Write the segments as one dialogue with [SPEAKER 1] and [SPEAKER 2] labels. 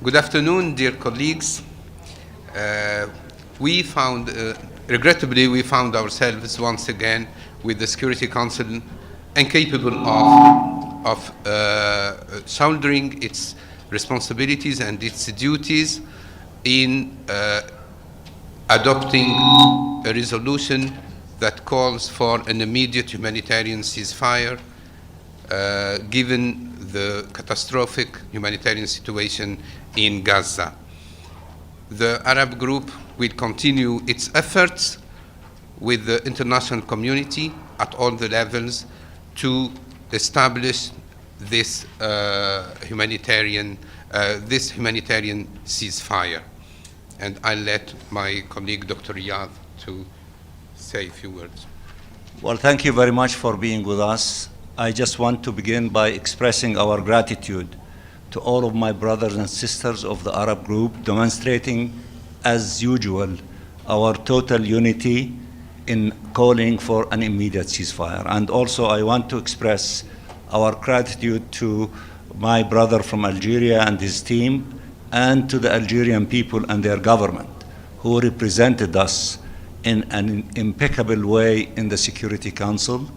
[SPEAKER 1] Good afternoon, dear colleagues. Regrettably, we found ourselves once again with the Security Council incapable of shouldering its responsibilities and its duties in adopting a resolution that calls for an immediate humanitarian ceasefire given the catastrophic humanitarian situation in Gaza. The Arab group will continue its efforts with the international community at all the levels to establish this humanitarian ceasefire. And I'll let my colleague, Dr. Riyadh, to say a few words.
[SPEAKER 2] Well, thank you very much for being with us. I just want to begin by expressing our gratitude to all of my brothers and sisters of the Arab group, demonstrating, as usual, our total unity in calling for an immediate ceasefire. And also, I want to express our gratitude to my brother from Algeria and his team, and to the Algerian people and their government, who represented us in an impeccable way in the Security Council.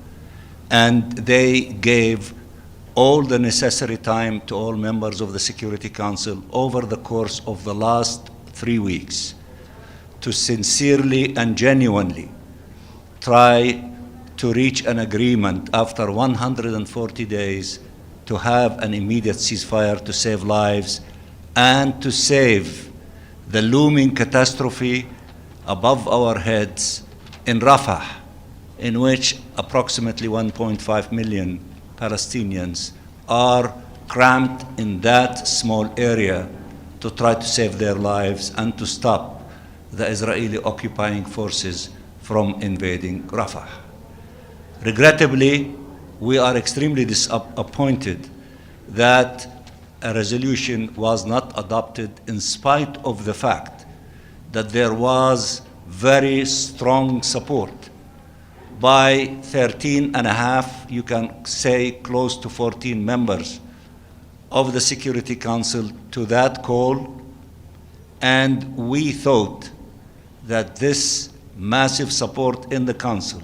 [SPEAKER 2] And they gave all the necessary time to all members of the Security Council over the course of the last 3 weeks to sincerely and genuinely try to reach an agreement after 140 days to have an immediate ceasefire to save lives and to save the looming catastrophe above our heads in Rafah, in which approximately 1.5 million Palestinians are cramped in that small area to try to save their lives and to stop the Israeli occupying forces from invading Rafah. Regrettably, we are extremely disappointed that a resolution was not adopted in spite of the fact that there was very strong support by 13.5, you can say close to 14 members of the Security Council to that call. And we thought that this massive support in the Council,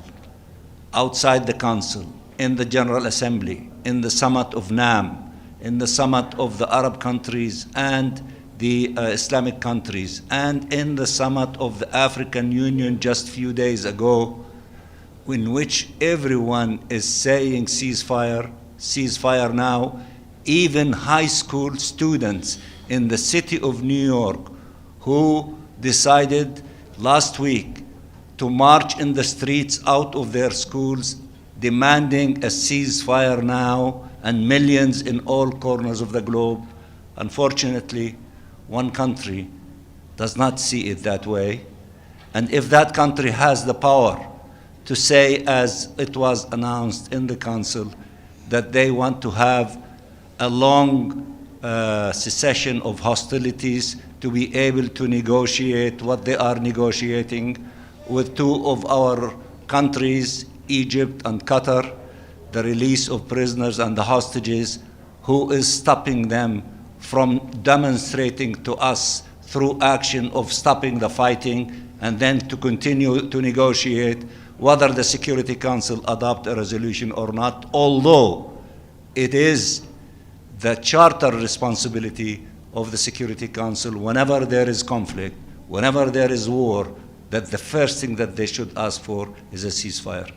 [SPEAKER 2] outside the Council, in the General Assembly, in the Summit of NAM, in the Summit of the Arab countries and the Islamic countries, and in the Summit of the African Union just a few days ago, in which everyone is saying ceasefire, ceasefire now. Even high school students in the city of New York who decided last week to march in the streets out of their schools demanding a ceasefire now, and millions in all corners of the globe. Unfortunately, one country does not see it that way. And if that country has the power to say, as it was announced in the Council, that they want to have a long cessation of hostilities to be able to negotiate what they are negotiating with two of our countries, Egypt and Qatar, the release of prisoners and the hostages, who is stopping them from demonstrating to us through action of stopping the fighting, and then to continue to negotiate whether the Security Council adopt a resolution or not, although it is the charter responsibility of the Security Council, whenever there is conflict, whenever there is war, that the first thing that they should ask for is a ceasefire.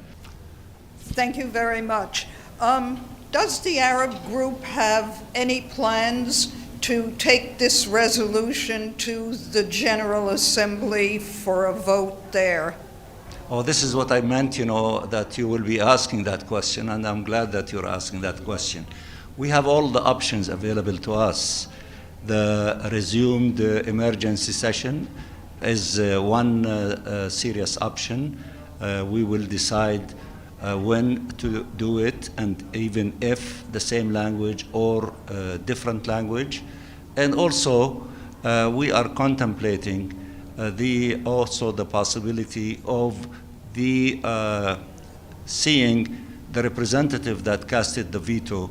[SPEAKER 3] Thank you very much. Does the Arab group have any plans to take this resolution to the General Assembly for a vote there?
[SPEAKER 2] Oh, this is what I meant, that you will be asking that question, and I'm glad that you're asking that question. We have all the options available to us. The resumed emergency session is one serious option. We will decide when to do it, and even if the same language or different language. And also, we are contemplating also the possibility of seeing the representative that casted the veto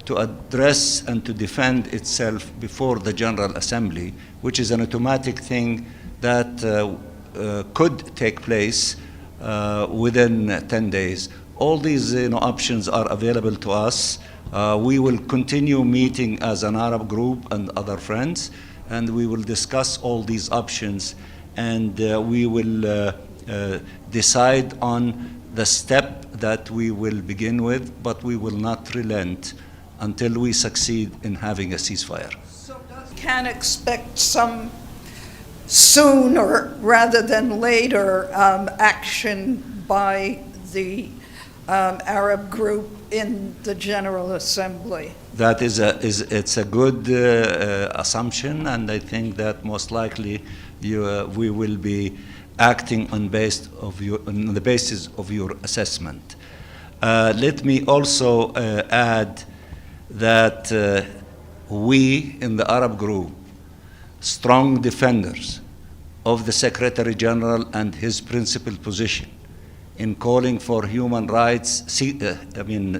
[SPEAKER 2] to address and to defend itself before the General Assembly, which is an automatic thing that could take place within 10 days. All these options are available to us. We will continue meeting as an Arab group and other friends, and we will discuss all these options, and we will decide on the step that we will begin with, but we will not relent until we succeed in having a ceasefire.
[SPEAKER 3] So can expect some sooner rather than later action by the Arab group in the General Assembly.
[SPEAKER 2] That it's a good assumption, and I think that most likely we will be acting on the basis of your assessment. Let me also add that we in the Arab group, strong defenders of the Secretary General and his principal position in calling for human rights, human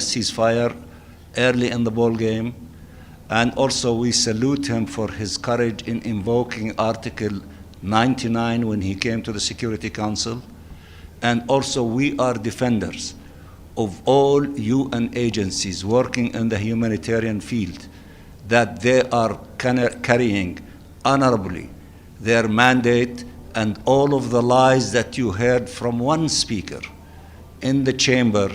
[SPEAKER 2] ceasefire early in the ball game, and also we salute him for his courage in invoking Article 99 when he came to the Security Council, and also we are defenders of all UN agencies working in the humanitarian field, that they are carrying honorably their mandate, and all of the lies that you heard from one speaker in the chamber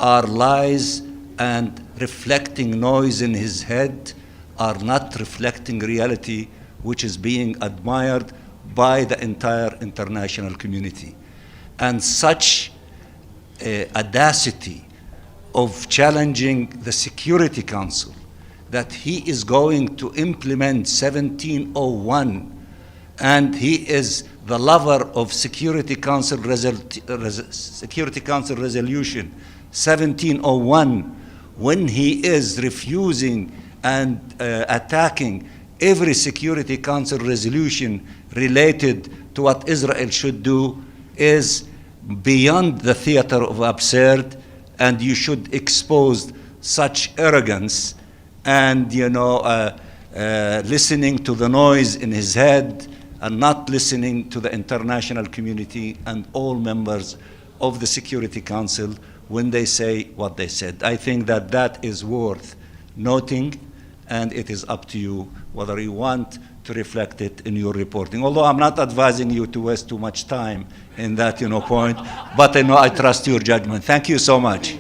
[SPEAKER 2] are lies and reflecting noise in his head, are not reflecting reality, which is being admired by the entire international community. And such audacity of challenging the Security Council, that he is going to implement 1701, and he is the lover of Security Council Resolution 1701, when he is refusing and attacking every Security Council resolution related to what Israel should do, is beyond the theater of absurd, and you should expose such arrogance and listening to the noise in his head and not listening to the international community and all members of the Security Council when they say what they said. I think that that is worth noting, and it is up to you whether you want to reflect it in your reporting. Although I'm not advising you to waste too much time in that point, but I trust your judgment. Thank you so much.